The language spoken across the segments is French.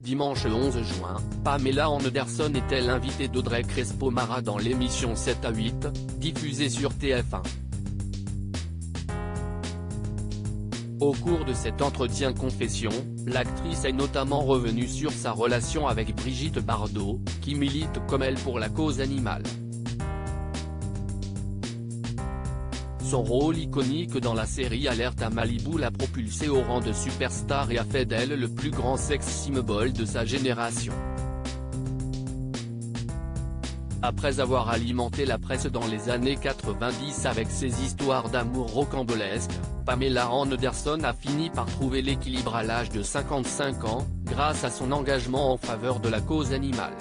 Dimanche 11 juin, Pamela Anderson était l'invitée d'Audrey Crespo-Mara dans l'émission 7 à 8, diffusée sur TF1. Au cours de cet entretien confession, l'actrice est notamment revenue sur sa relation avec Brigitte Bardot, qui milite comme elle pour la cause animale. Son rôle iconique dans la série Alerte à Malibu l'a propulsée au rang de superstar et a fait d'elle le plus grand sex symbol de sa génération. Après avoir alimenté la presse dans les années 90 avec ses histoires d'amour rocambolesques, Pamela Anderson a fini par trouver l'équilibre à l'âge de 55 ans, grâce à son engagement en faveur de la cause animale.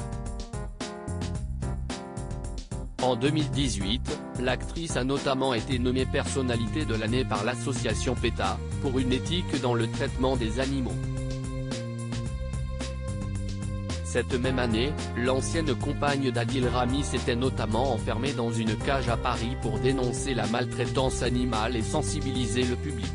En 2018, l'actrice a notamment été nommée personnalité de l'année par l'association PETA, pour une éthique dans le traitement des animaux. Cette même année, l'ancienne compagne d'Adil Rami s'était notamment enfermée dans une cage à Paris pour dénoncer la maltraitance animale et sensibiliser le public.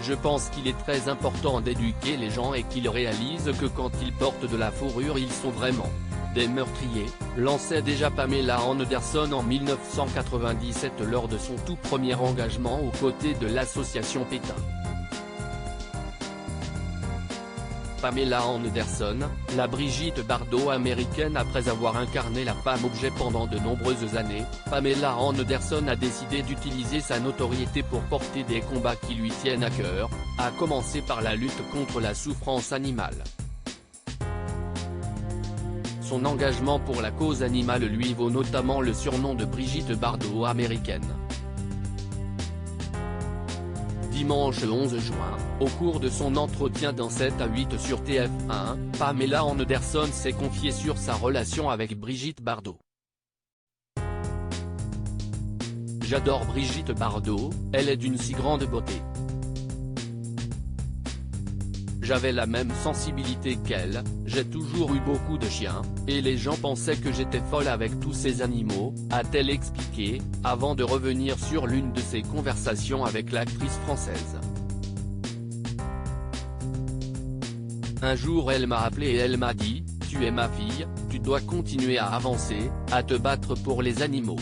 Je pense qu'il est très important d'éduquer les gens et qu'ils réalisent que quand ils portent de la fourrure ils sont vraiment des meurtriers, lançait déjà Pamela Anderson en 1997 lors de son tout premier engagement aux côtés de l'association PETA. Pamela Anderson, la Brigitte Bardot américaine. Après avoir incarné la femme objet pendant de nombreuses années, Pamela Anderson a décidé d'utiliser sa notoriété pour porter des combats qui lui tiennent à cœur, à commencer par la lutte contre la souffrance animale. Son engagement pour la cause animale lui vaut notamment le surnom de Brigitte Bardot américaine. Dimanche 11 juin, au cours de son entretien dans 7 à 8 sur TF1, Pamela Anderson s'est confiée sur sa relation avec Brigitte Bardot. J'adore Brigitte Bardot, elle est d'une si grande beauté. J'avais la même sensibilité qu'elle, j'ai toujours eu beaucoup de chiens, et les gens pensaient que j'étais folle avec tous ces animaux, a-t-elle expliqué, avant de revenir sur l'une de ses conversations avec l'actrice française. Un jour elle m'a appelé et elle m'a dit, « Tu es ma fille, tu dois continuer à avancer, à te battre pour les animaux. »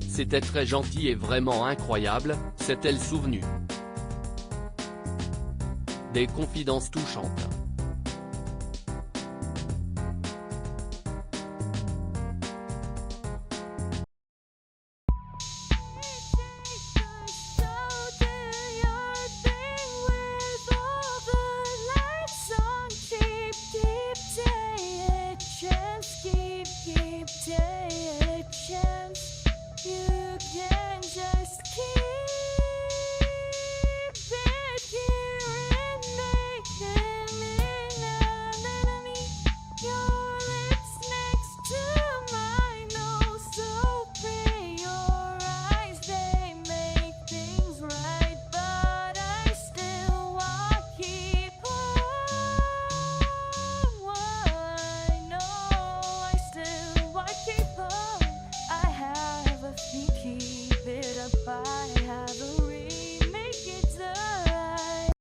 C'était très gentil et vraiment incroyable, s'est-elle souvenue. Des confidences touchantes.